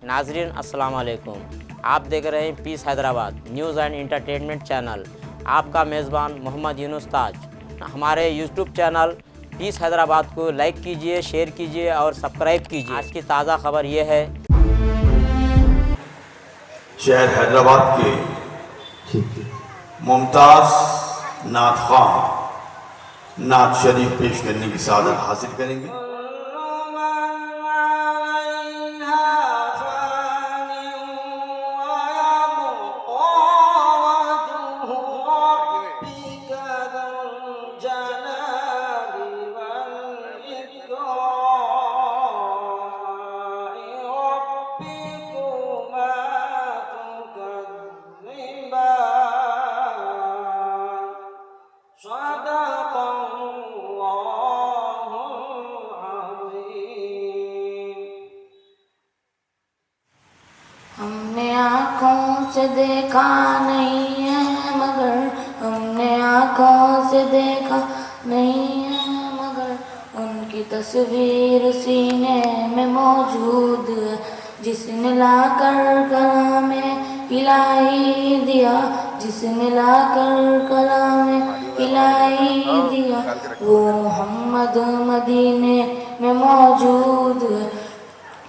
नाजरीन अस्सलाम वालेकुम। आप देख रहे हैं peace Hyderabad news and entertainment channel. आपका मेज़बान मोहम्मद यूनुस ताज। हमारे यूट्यूब चैनल पीस हैदराबाद को लाइक कीजिए, शेयर कीजिए और सब्सक्राइब कीजिए। आज की ताज़ा खबर ये है, शहर हैदराबाद के मुमताज़ नात ख़्वान नात शरीफ पेश करने की सादत हासिल करेंगे। हमने आँखों से देखा नहीं है मगर, हमने आँखों से देखा नहीं है मगर, उनकी तस्वीर सीने में मौजूद है। जिसने लाकर कलाम इलाही दिया, जिसने लाकर कलाम इलाही दिया, वो मोहम्मद मदीने में मौजूद है।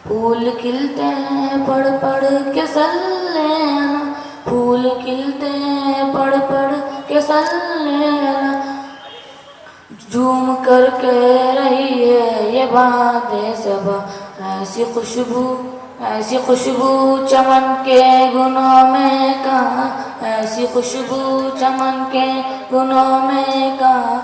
फूल खिलते हैं पढ़ पढ़ के सल्ले अला, फूल खिलते हैं पढ़ पढ़ के सल्ले अला। झूम कर कह रही है ये बातें सबा, ऐसी खुशबू चमन के गुनों में कहाँ, ऐसी खुशबू चमन के गुनों में कहाँ,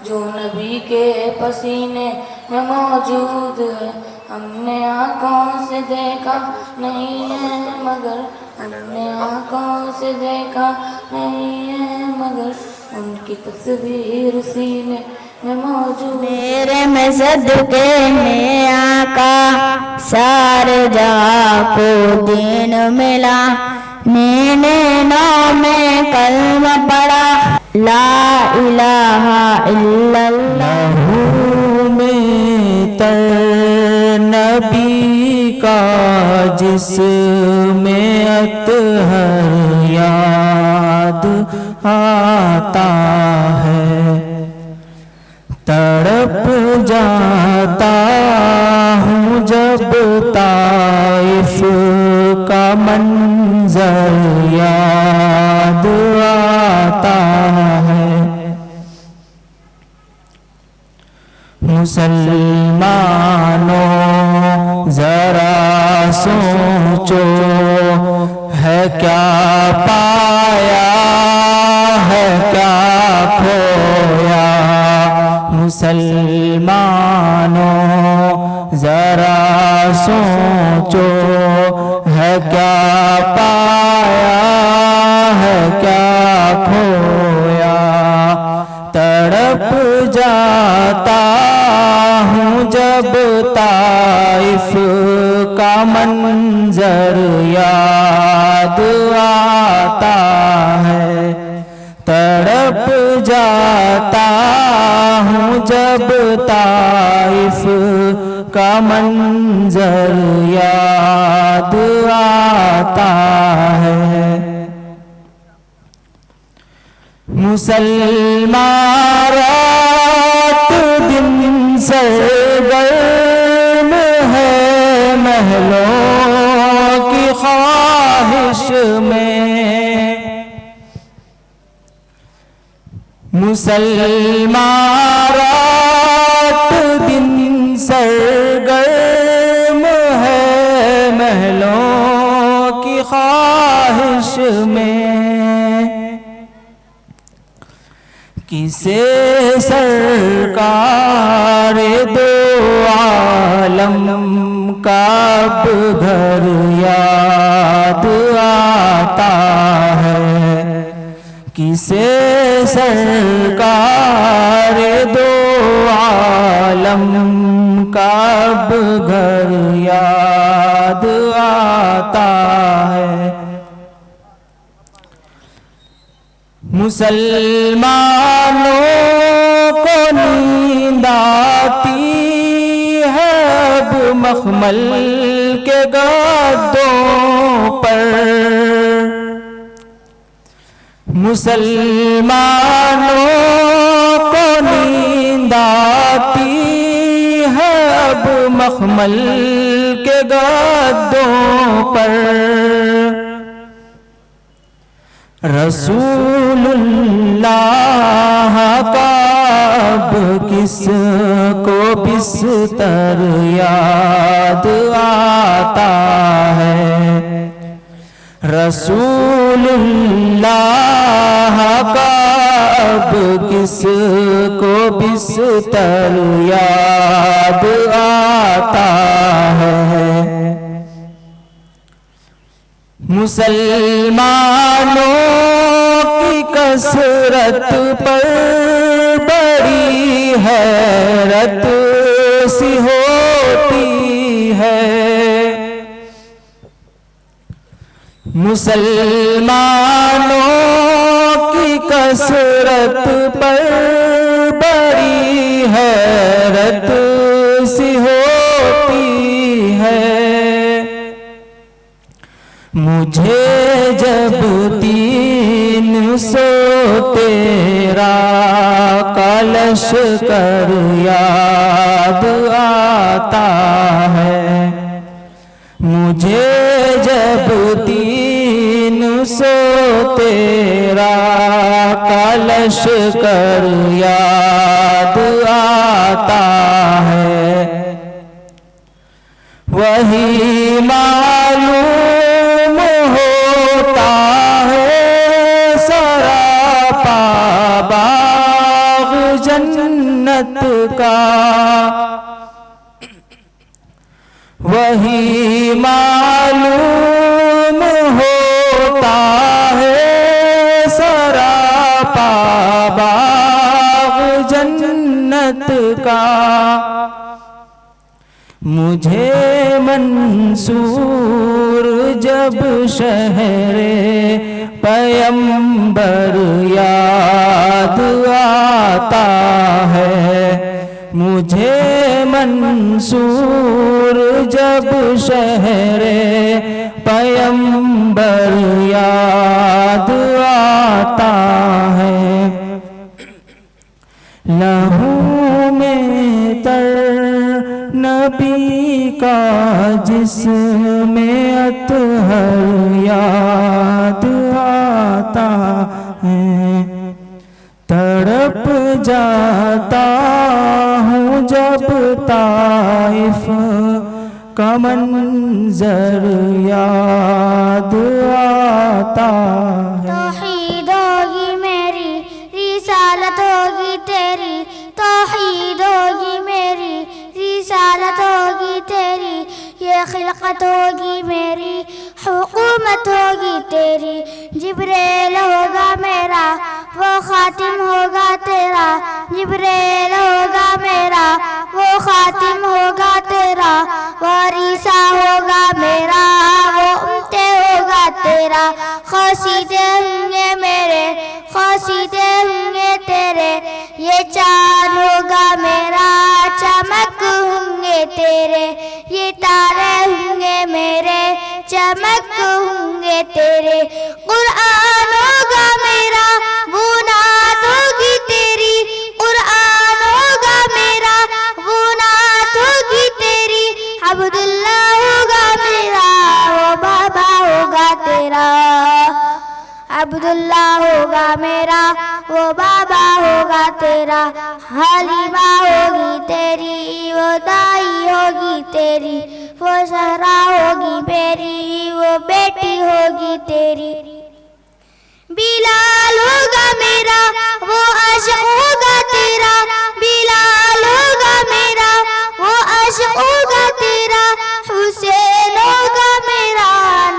जो नबी के पसीने में मौजूद है। हमने आँखों से देखा नहीं है मगर, हमने आँखों से देखा नहीं है मगर, उनकी तस्वीर सीने में मौजूद। मेरे में सदके में आका सारे जहाँ को दीन मिला, मैंने नौ में कलमा पढ़ा, ला इलाहा इल्लल्लाह में नबी का जिसमें अतहर याद आता है। तड़प जाता हूँ जब ताइफ का मंजर याद आता है। मुसलमानों जरा सोचो, है क्या पाया है क्या खोया। मुसलमानों जरा सोचो, है क्या पाया है क्या खोया। तड़प जाता हूँ जब ताइफ का मंजर याद आता है। तड़प जाता हूँ जब ताइफ का मंजर याद आता है। मुसलमान रात दिन सरगर्म है महलों की ख्वाहिश में। मुसलमान रात दिन सरगर्म है महलों की ख्वाहिश में। किसे सरकार दो आलम का अब घर याद आता है। किसे सरकार दो आलम का अब घर याद आता है। मुसलमानों को नींद आती है अब मखमल के के गद्दों पर। मुसलमानों को नींद आती है अब मखमल के गद्दों पर। रसूलुल्लाह का अब किसको बिस्तर याद आता है। रसूलुल्लाह का अब किसको बिस्तर याद आता है। मुसलमानों की कसरत पर बड़ी हैरत सी होती है। मुसलमानों की कसरत पर बड़ी हैरत सी होती है। मुझे जब 300 तेरा कलश कर याद आता है। मुझे जब 300 तेरा कलश कर याद आता है। वही मालूम होता है सरापा बाग जन्नत का। वही मालूम होता है सरापा बाग जन्नत का। मुझे मंसूर जब शहरे पैगंबर याद आता है। मुझे मंसूर जब शहरे पैगंबर याद आता है। लहू में तर नबी का जिसमें अतहर याद आता है। तड़प जाता हूँ जब ताइफ का मंजर याद आता है। तौहीद होगी मेरी रिसालत होगी तेरी। तौहीद होगी मेरी रिसालत होगी तेरी। ये खिलकत होगी मेरी हुकूमत होगी तेरी। जिब्रील होगा मेरा वो खातिम होगा तेरा। जिब्रील होगा मेरा वो खातिम होगा तेरा। वारिसा होगा मेरा वो उम्मते होगा तेरा। क़सीदे होंगे मेरे क़सीदे होंगे तेरे। ये चाँद होगा मेरा चमक होंगे तेरे। ये तारे होंगे मेरे चमक होंगे तेरे। कुरान होगा मेरा वो नात होगी तेरी। कुरान होगा मेरा वो नात होगी तेरी। अब्दुल्ला होगा मेरा वो बाबा होगा तेरा। अब्दुल्ला होगा मेरा वो बाबा होगा तेरा। हलीमा होगी तेरी वो दाई होगी तेरी। वो सहरा होगी मेरी वो बेटी होगी तेरी। बिलाल होगा मेरा वो आशिक होगा तेरा। बिलाल होगा मेरा वो आशिक होगा तेरा। हुसैन होगा मेरा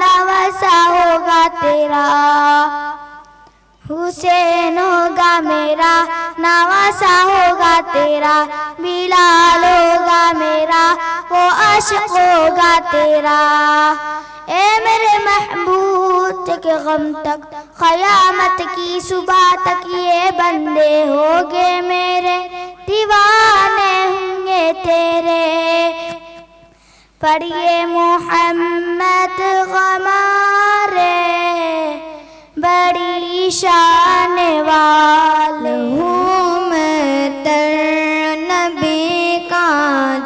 नवासा होगा तेरा। हुसैन होगा मेरा नवासा होगा तेरा। बिलाल होगा मेरा वो आशिक होगा तेरा। ए मेरे महबूब के गम तक क़यामत की सुबह तक ये बंदे होगे मेरे दीवाने होंगे तेरे। पढ़िए मोहम्मद हमारे बड़ी शान वाले हूँ मैं तर नबी का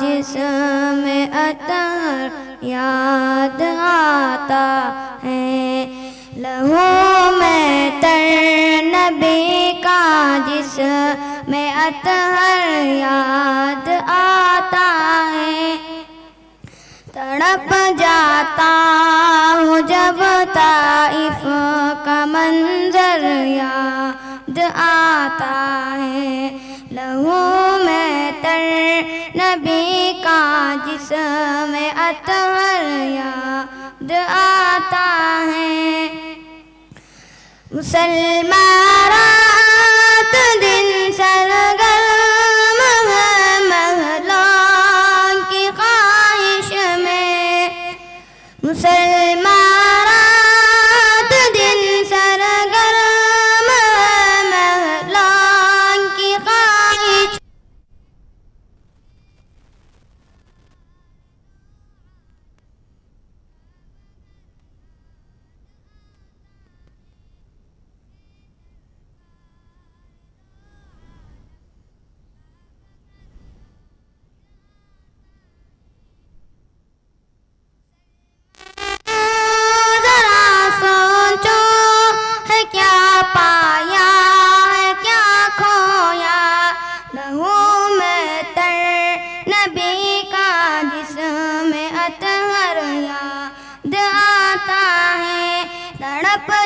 जिसमें अतहर याद आता है। लहू में तर नबी का जिसमें अतहर याद आता है। तड़प जाता हूँ जब ताइफ का मंजर याद आता है। लहू में तर नबी का जिसमें अतहर याद आता है। मुसलमान रात दिन सरगर्म है महलों की ख्वाहिश में। मुसलमान रात दिन सरगर्म है महलों की ख्वाहिश।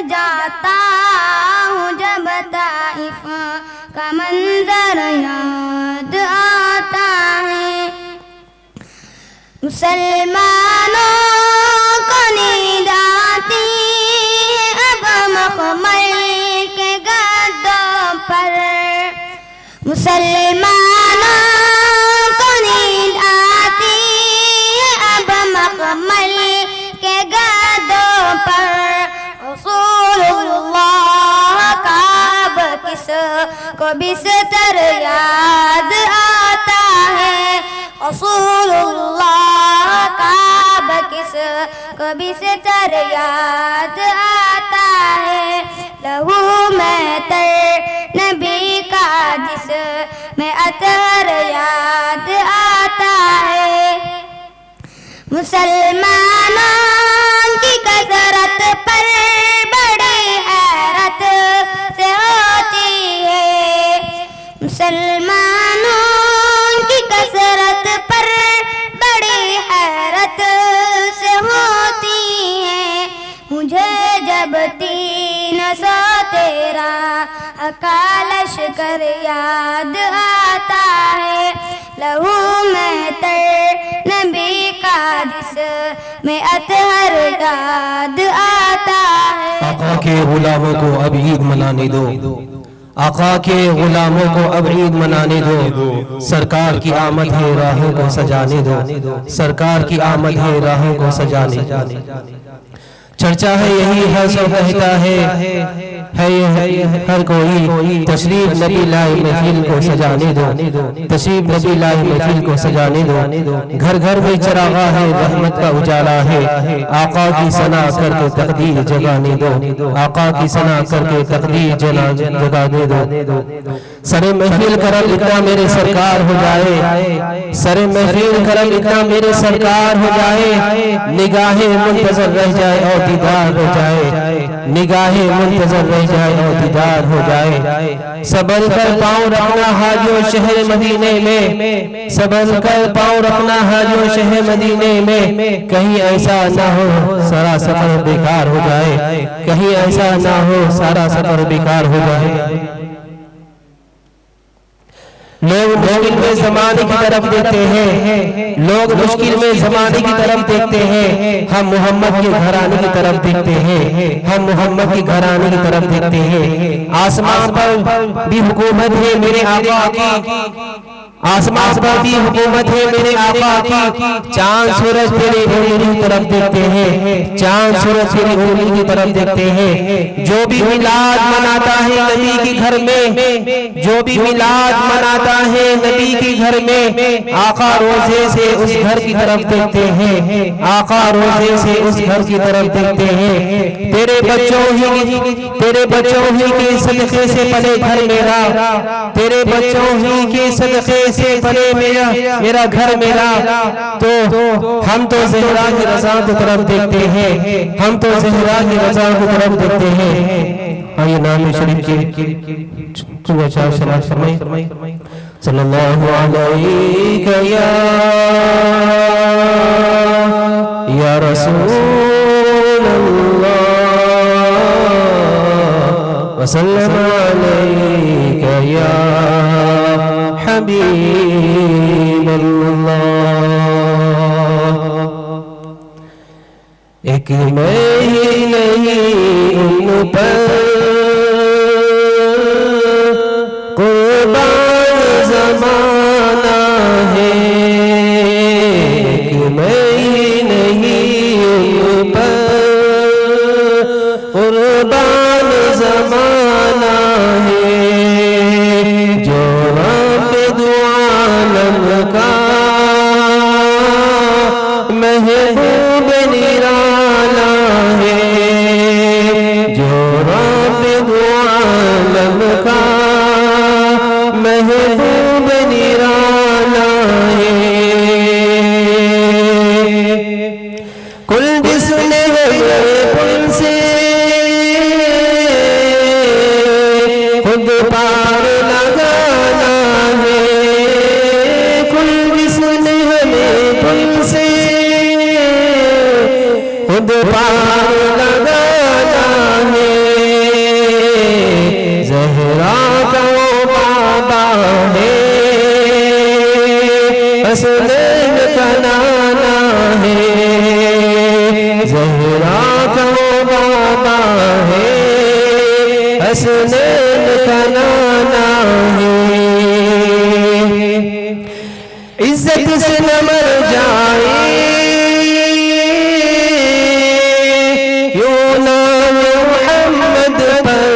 जाता हूँ जब ताइफ का मंजर याद आता है। मुसलमानों को नींद आती है अब मखमल के गद्दों पर। मुसलमानों को नींद आती है अब मखमल के गद्दों पर। रसूलुल्लाह का अब किसको बिस्तर याद आता है। रसूलुल्लाह का अब किसको बिस्तर याद आता है। लहू में तर नबी का जिसमें अतहर याद आता है। मुसलमानों की कसरत पर बड़ी हैरत से होती है। मुसलमानों की कसरत पर बड़ी हैरत से होती है। मुझे जब 313 का लश्कर याद आता है। लहू में तर नबी का जिसमें अतहर याद आता है। आका के गुलामों को अब ईद मनाने दो। आका के गुलामों को अब ईद मनाने दो। सरकार की आमद है राहों को सजाने दो। सरकार की आमद है राहों को सजाने दो। चर्चा है यही है सब कहता है हर कोई तशरीफ नबी लाए महफिल को सजाने दो। तशरीफ नबी लाए महफिल को सजाने दो। घर घर में चरागा है रहमत का उजाला है। आका की सना करके तकदीर जगाने दो। आका की सना करके तकदीर जगाने दो। सरे महफिल करम इतना मेरे सरकार हो जाए। सरे महफिल करम इतना मेरे सरकार हो जाए। निगाहें मुंतजर रह जाए और दीदार हो जाए। निगाहें मुंतजर रह जाए और दीदार हो जाए। सबल कर पाँव रखना हाजियों शहर मदीने में। सबल कर पाँव रखना हाजियों शहर मदीने में। कहीं ऐसा ना हो सारा सफर बेकार हो जाए। कहीं ऐसा ना हो सारा सफर बेकार हो जाए। लोग मुश्किल में ज़माने की तरफ देखते हैं। लोग मुश्किल में ज़माने की तरफ देखते हैं। हम मोहम्मद के घराने की तरफ देखते हैं। हम मोहम्मद के घराने की तरफ देखते हैं। आसमान पर भी हुकूमत है मेरे आका की। आसमान पर भी हुकूमत है मेरे आका की। चांद सूरज तेरी उंगली की तरफ देखते हैं, चांद सूरज तेरी उंगली की तरफ देखते हैं। जो भी मिलाद मनाता है नबी के घर में, जो भी मिलाद मनाता है नबी के घर में, आका रोजे से उस घर की तरफ देखते हैं, आका रोजे से उस घर की तरफ देखते हैं। तेरे बच्चों ही के सदक़े से पले घर मेरा, तेरे बच्चों ही के सदक़े से पले मेरा घर मेरा। तो हम तो ज़हरा की रज़ा की तरफ देखते हैं, हम तो ज़हरा की रज़ा की तरफ देखते हैं। आइए नाम शरीफ की अच्छा सलात फरमाएं। सल्लल्लाहु अलैहि या रसूल अल्लाह वसल्लम अलैका या हबीब अल्लाह। एक मैं ही नहीं उन पर कुर्बान ज़माना है, एक मैं ही नहीं उन पर कुर्बान ज़माना है। जो रब दुआलम का महबूब निराला है, जो रब दुआलम का महबूब निराला है। कुल जिसने पुल से खुद पार लगाना है, कुल जिसने हमें पुल से खुद पार लगाना है। ज़हरा का वो बाबा है, हसनैन का नाना है। ज़हरा का वो बाबा है, हसनैन का नाना है। इज्जत से न मर जाए यूं नाम मोहम्मद पर,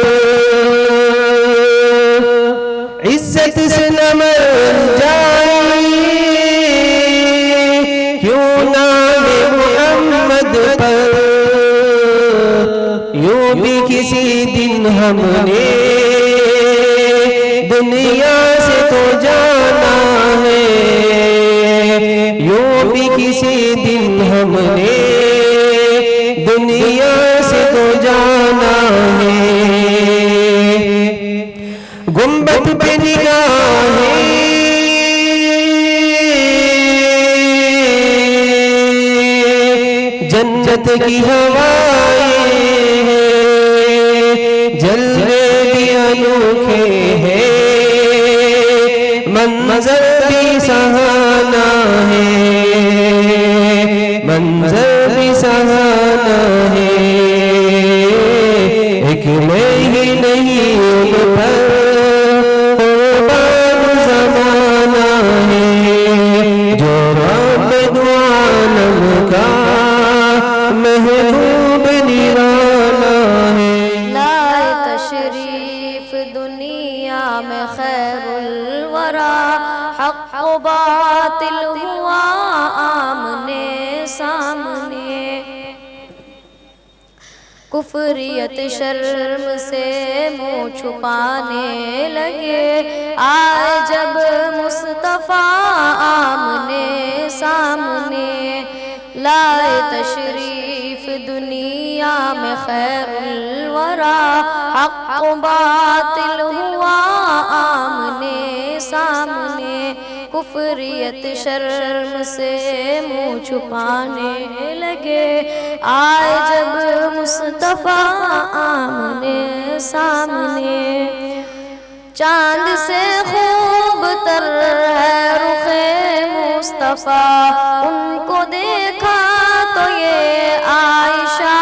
इज्जत से न मर जाए यूं नाम मोहम्मद पर। यूं भी किसी दिन हमने दुनिया से तो जाना है, यूं भी किसी दिन हमने दुनिया से तो जाना है। गुंबद पे निगाहें जन्नत की हवाएं हैं, जलवे भी अनोखे हैं, मंजर भी सहाना है, मंजर भी सहाना है। एक मैं ही नहीं उन पर कुर्बान ज़माना है, जो रब दुआलम का महबूब निराला है। लाए तशरीफ दुनिया में खैरुल वरा, हक़ व बातिल हुआ आमने सामने। कुफरियत शर्म से मुँह छुपाने लगे, आए जब मुस्तफ़ा आमने सामने। लाए तशरीफ दुनिया में खैरुल वरा, हक़ व बातिल हुआ आमने सामने। कुफरियत शर्म से मुँह छुपाने लगे, आए जब मुस्तफ़ा आमने सामने। चांद से खूब तर है रुखे मुस्तफ़ा, उनको देखा तो ये आयशा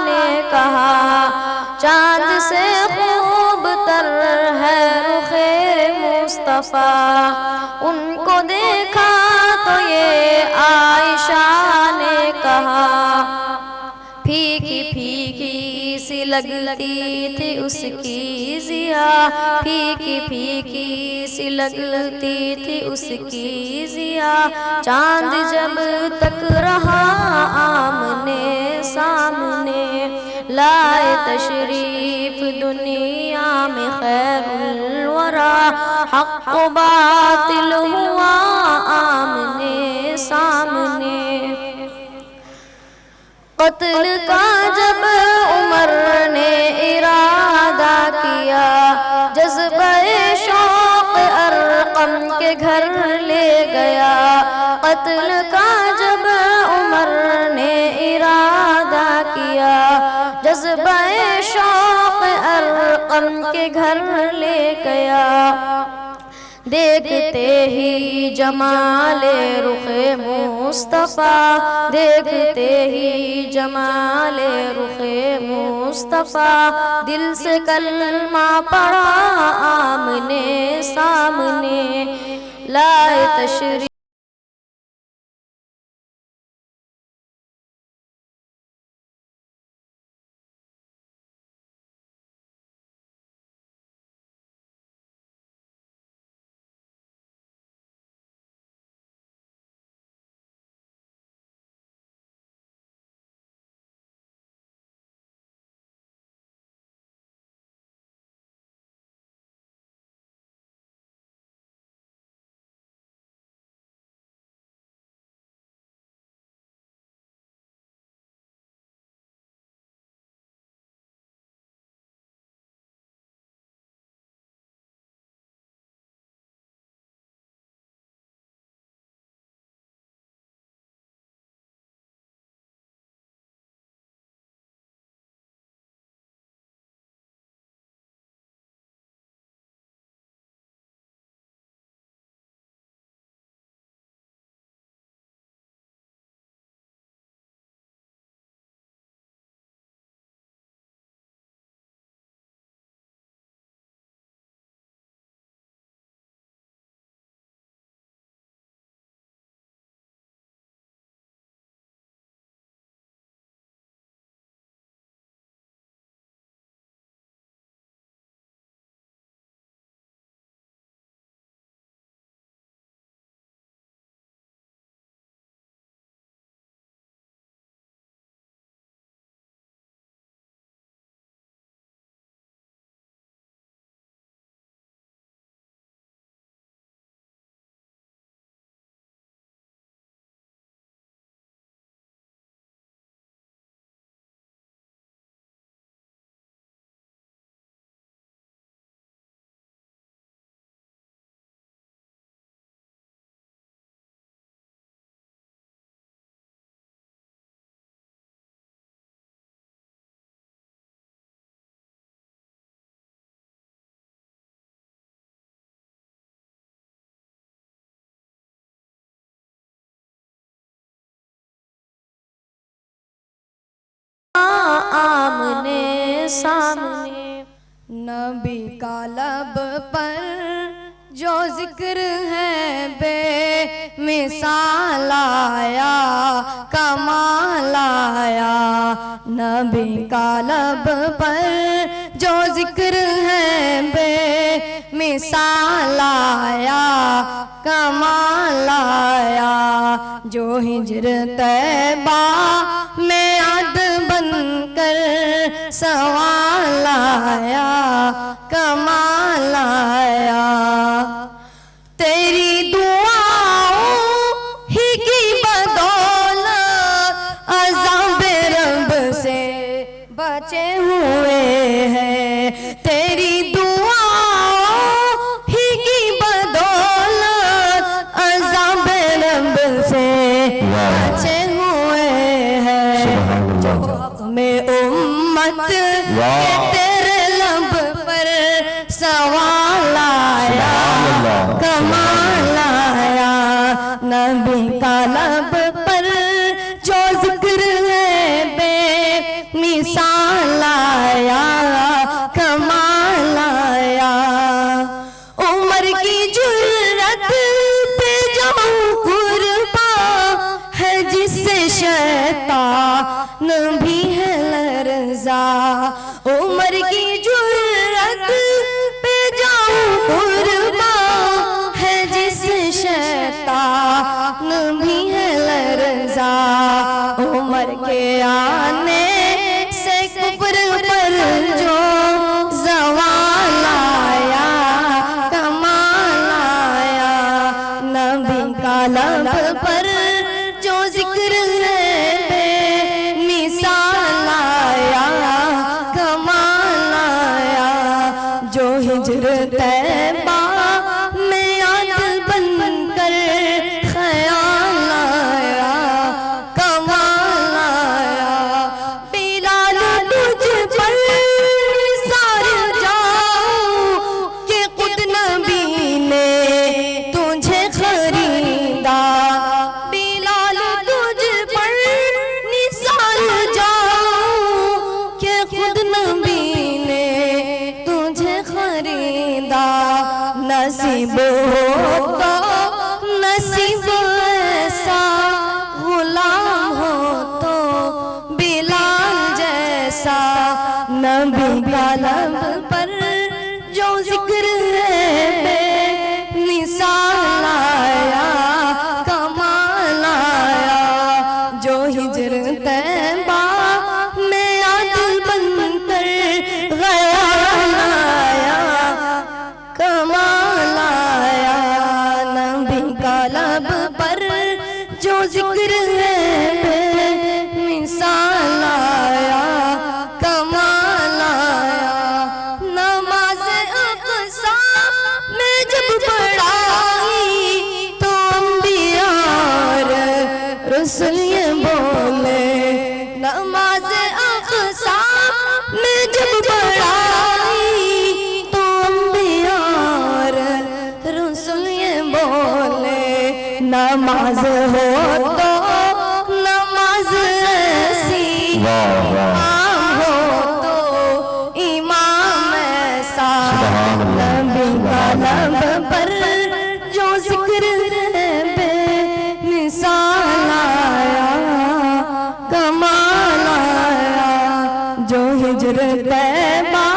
ने कहा। चांद से खूब तर है रुखे मुस्तफ़ा, उनको लगती थी उसकी जिया, फीकी फीकी सी लगती थी उसकी जिया। चांद जब तक रहा आमने सामने, लाए तशरीफ दुनिया में खैरुल वरा। हक़ व बातिल हुआ आमने सामने। क़त्ल का जब उमर ने इरादा किया, जज़्बे शौक़ अरक़म के घर ले गया। क़त्ल का जब उमर ने इरादा किया, जज़्बे शौक़ अरक़म के घर ले गया। देखते ही जमाले रुखे मुस्तफ़ा, देखते ही जमाले रुखे मुस्तफ़ा। दिल से कलमा पढ़ा आमने सामने, लाए तशरीफ आमने सामने। नबी का लब पर जो जिक्र है बेमिसाल आया, कमाल आया। नबी का लब पर जो जिक्र है बेमिसाल आया, कमाल आया। जो हिजर तैबा में आद बनकर सवाल आया, कमाल आया। तेरी दुआओं ही की बदौलत अज़ाब रब से बचे हुए हैं। तेरी दुआओं ही की बदौलत अज़ाब रब से बचे हुए हैं। जो हक़ में उम्मत के तेरे लब पर सवाल आया, कमाल आया। नबी का लब पर जो जिक्र है बेमिसाल आया, कमाल आया। उमर की जुर्रत पे जो कुर्बा है, जिससे शैतान भी है लरज़ा। उमर की जुर्रत पे जाऊं कुर्बान है जिस शैतान भी है लरज़ा। उमर के आने से कुफ्र पर जो ज़वाल आया कमाल आया। नबी का लब पर जो जिक्र है बेमिसाल आया कमाल आया। जो हिज्र तैबा में याद बनकर ख्याल आया कमाल आया। बिलाल तुझ पर निसार जाऊं कि खुद नबी ने तुझे खरीदा। बिलाल तुझ पर निसार जाऊं कि खुद नबी ने तुझे खरीदा। नसीब हो तो नसीब ऐसा गुलाम हो तो बिलाल जैसा। नबी का लब पर जो जिक्र है बेमिसाल आया कमाल आया। जो हिज्र तैबा में याद बनकर ख्याल आया कमाल आया। नबी का लब पर जो जिक्र है बेमिसाल आया कमाल आया। नमाज अक़सा में जब पढ़ाई तो अंबिया और रसूल ये बोले। नमाज अक़सा में जब पढ़ाई तो अंबिया और रसूल ये बोले। नमाज हो तो नमाज ऐसी, इमाम हो तो इमाम ऐसा। नबी का लब पर जो जिक्र है बेमिसाल आया कमाल आया। जो हिज्र तैबा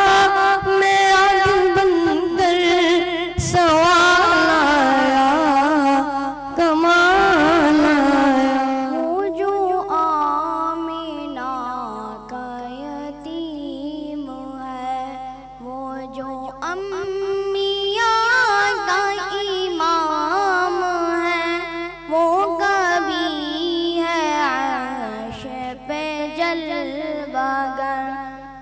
में याद बनकर सवाल आया कमाल आया। वो जो आमीना का यतीम है, वो जो अम्बिया का इमाम है, वो कभी है अर्श पे जलवागर,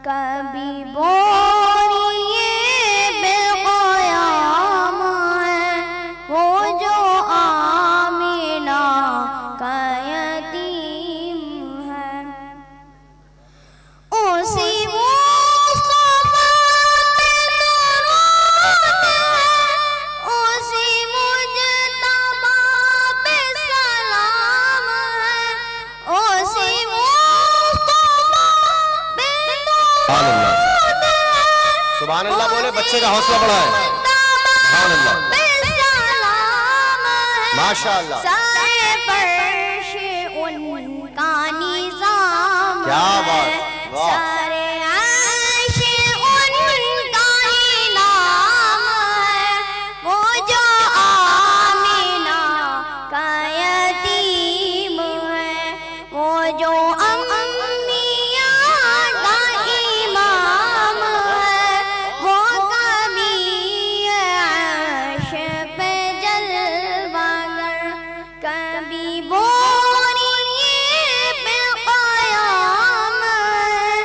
कभी बोरिए बेक़याम है। वो जो आमीना का यतीम है, उसी मुस्तफ़ा पे दुरूद है, उसी मुज्तबा पे सलाम है, उसी मुस्तफ़ा पे दुरूद है। सुभान अल्लाह बोले, बच्चे का हौसला बढ़ाए। सुभान अल्लाह, माशाअल्लाह। सारे फर्श उनका निज़ाम क्या बात, है, वाह। सारे अर्श उनका ही नाम है। वो जो आमीना का यतीम है, वो जो अम्बिया का इमाम है, वो कभी है अर्श पे जलवागर, कभी बोरिए बेक़याम है,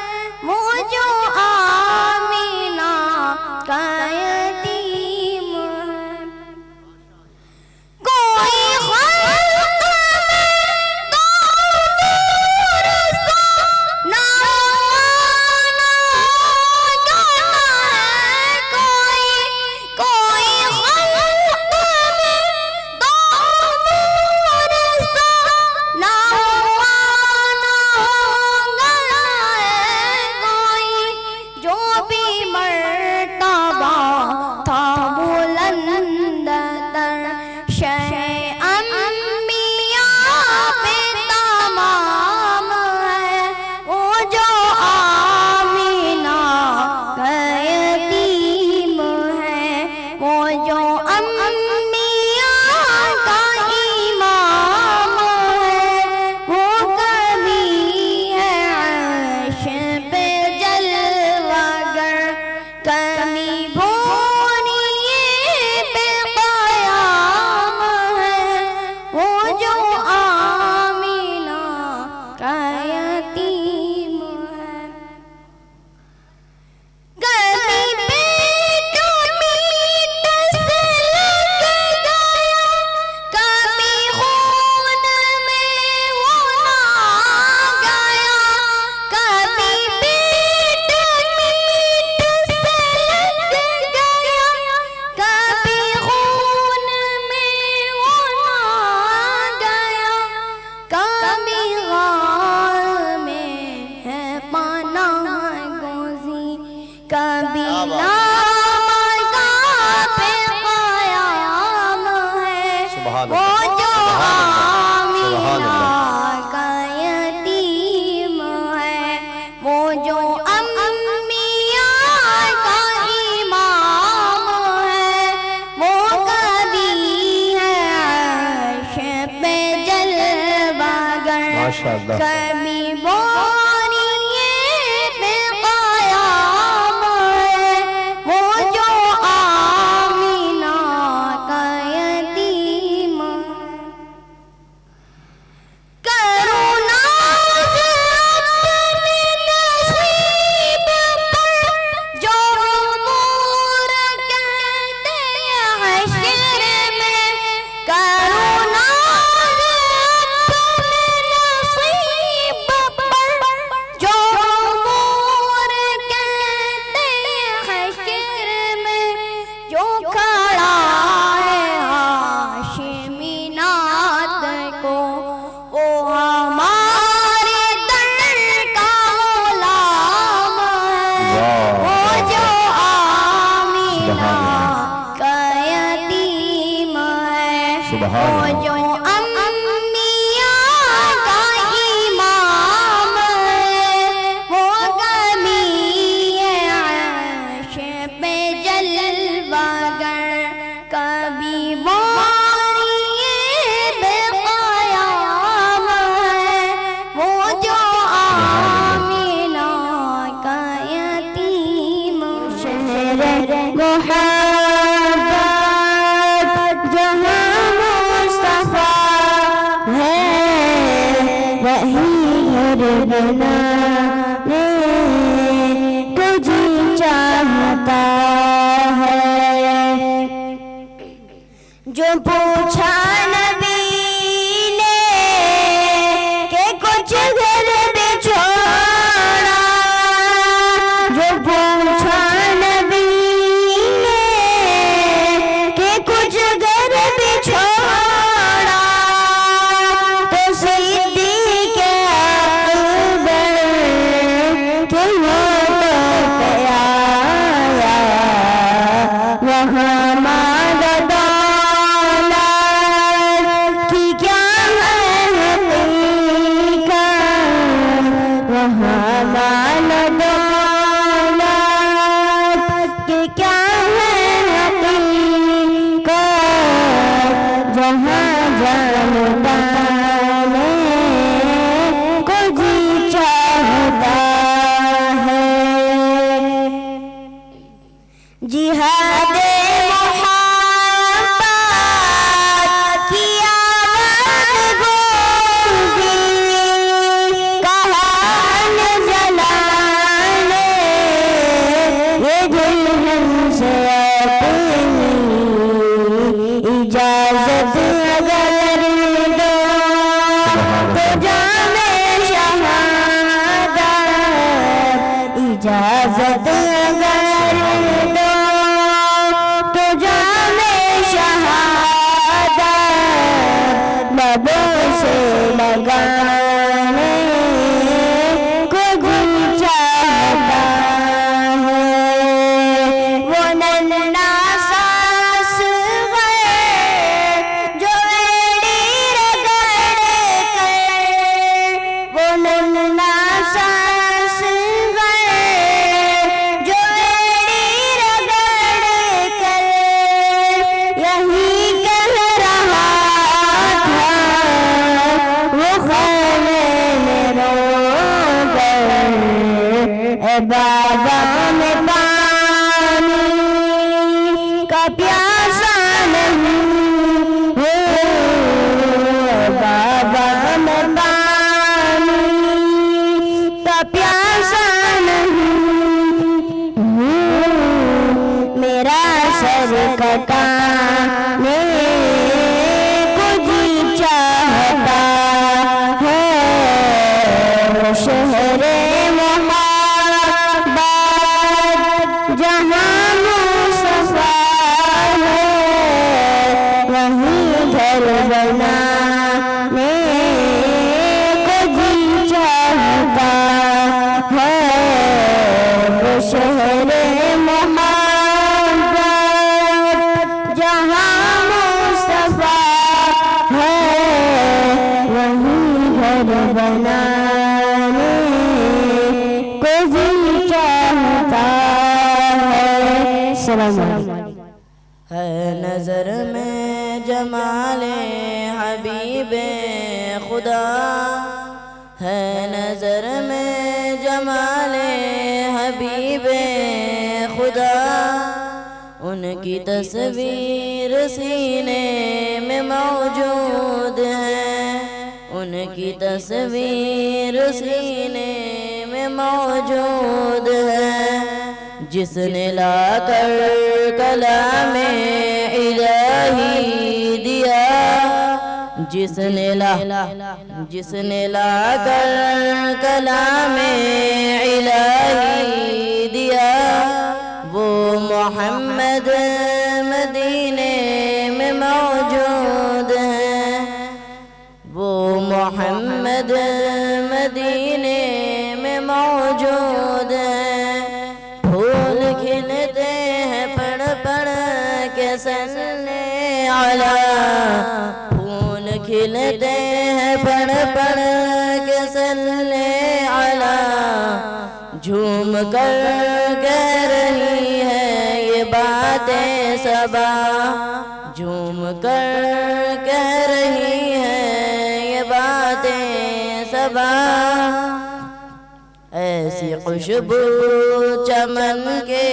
माशाअल्लाह। कभी बोरिए पे क़याम है वो जो आमीना का यतीम। करो नाज़ अपने नसीब पर जो उमूर कहते हैं हश्र में। करो नाज़ अपने नसीब पर जो उमूर कहते हैं हश्र में। जो खड़ा है हाशिमी नात को वो हमारे दर का गुलाम है। वो जो आमीना का यतीम है। वो जो अम्बिया का इमाम है। वो कभी है अर्श पे जलवागर कभी बोरिए बेक़याम है। वो जो आमीना का यतीम। शहर मोहब्बत जहाँ मुस्तफा है वही घर बनाने को जी चाहता है। जो पूछा नबी ने कि कुछ घर भी छोड़ा। जो पूछा नबी ने कि कुछ घर भी छोड़ा। तो सिद्दीक़ अकबर के होठों पे आया वहाँ माला दौलत की क्या है हकीकत। वहाँ माला दौलत की क्या है हकीकत। जहाँ जान पाने को जी चाहता है। जिहादे मोहब्बत की आवाज़ गूंजी। कहा न जलाने ये दुल्हन से अपनी इजाज़त अगर दो तो जामे शहादत। इजाज़त अगर दो तो जामे शहादत। लबों से लगाने को दिल चाहता है। वो नन्हा सांस है जो एड़ी रगड़ कर। वो नन्हा सांस है जो एड़ी रगड़ कर यही कह रहा था। वो खाने में रो गए ए बाबा में पानी का प्यासा नहीं हो। बाबा में पानी का प्यासा नहीं हो। मेरा सर कटाने को जी चाहता है। वो शहरे मोहब्बत जहाँ मुस्तफा है वहीं घर बनाने को जी चाहता है। वो शहरे मोहब्बत जहाँ मुस्तफा है वहीं घर बनाने को दिल चाहता है। सलाम है नजर में जमाले हबीबे खुदा है नजर में जमाले हबीबे खुदा, उनकी तस्वीर सीने में मौजूद है, उनकी तस्वीर सीने में मौजूद है। जिसने लाकर कलामे इलाही दिया, जिसने लाकर कलामे इलाही दिया, वो मोहम्मद मदीने में मौजूद है, वो मोहम्मद मदीने में मौजूद है। फूल खिलते हैं पढ़ पढ़ के सल्ले अला, फूल खिलते हैं पढ़ पढ़ के सल्ले अला। झूम कर कह रही है ये बातें सबा, झूम कर कह रही है ये बातें सबा। ऐसी खुशबू चमन के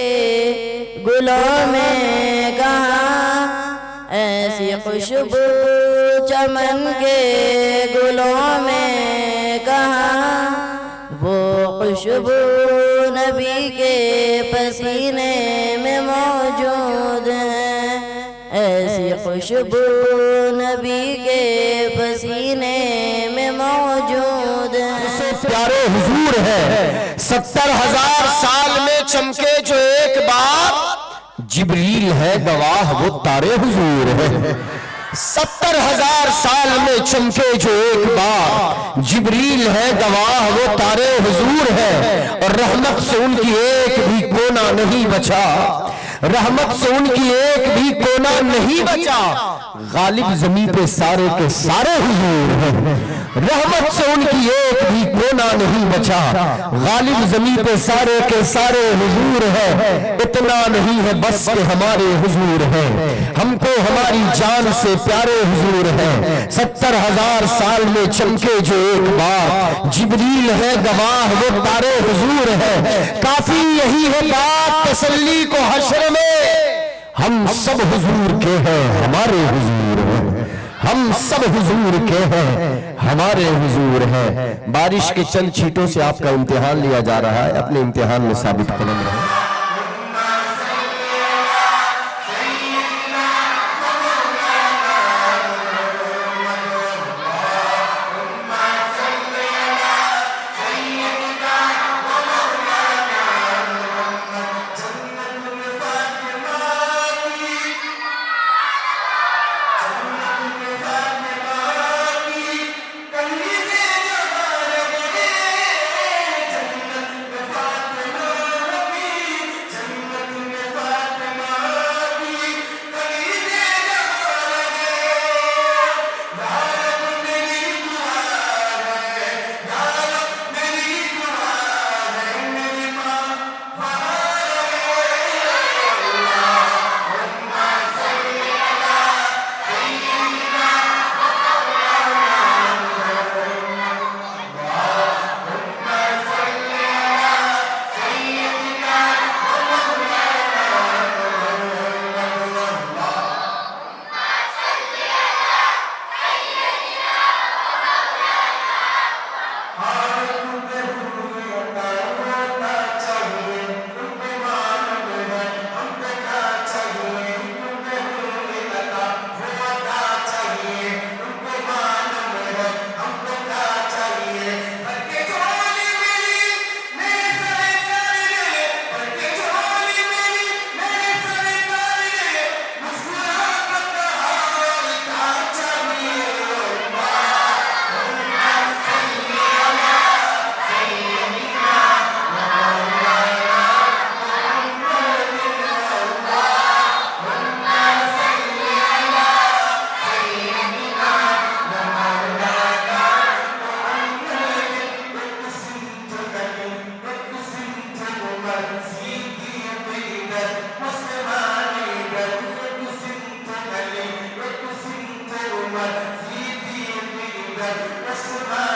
गुलों में कहाँ, ऐसी खुशबू चमन के गुलों में कहाँ, वो खुशबू नबी के पसीने में मौजूद है, ऐसी खुशबू नबी के पसीने में मौजूद है। प्यारे हुजूर है 70,000 साल में चमके जो एक बार, जिब्रील है गवाह वो तारे हुजूर है। 70,000 साल में चमके जो एक बार, जिब्रील है गवाह वो तारे हुजूर है। और रहमत से उनकी एक भी कोना नहीं बचा, रहमत से उनकी एक भी कोना नहीं बचा। गालिब जमीन पे सारे के सारे हुजूर हैं, रहमत से उनकी एक भी कोना नहीं बचा। गालिब जमीन पे सारे के सारे हुजूर है। इतना नहीं है बस के हमारे हुजूर है, हमको हमारी जान से प्यारे हुजूर है। 70,000 साल में चमके जो एक बार, जिब्रील है गवाह वो तारे हुजूर है। काफी यही है बात तसल्ली को हश्र में, हम सब हुजूर के हैं हमारे हुजूर हैं, हम सब हुजूर के हैं हमारे हुजूर हैं। बारिश के चंद छींटों से आपका इम्तिहान लिया जा रहा है, अपने इम्तिहान में साबित कदम रहे। Musliman,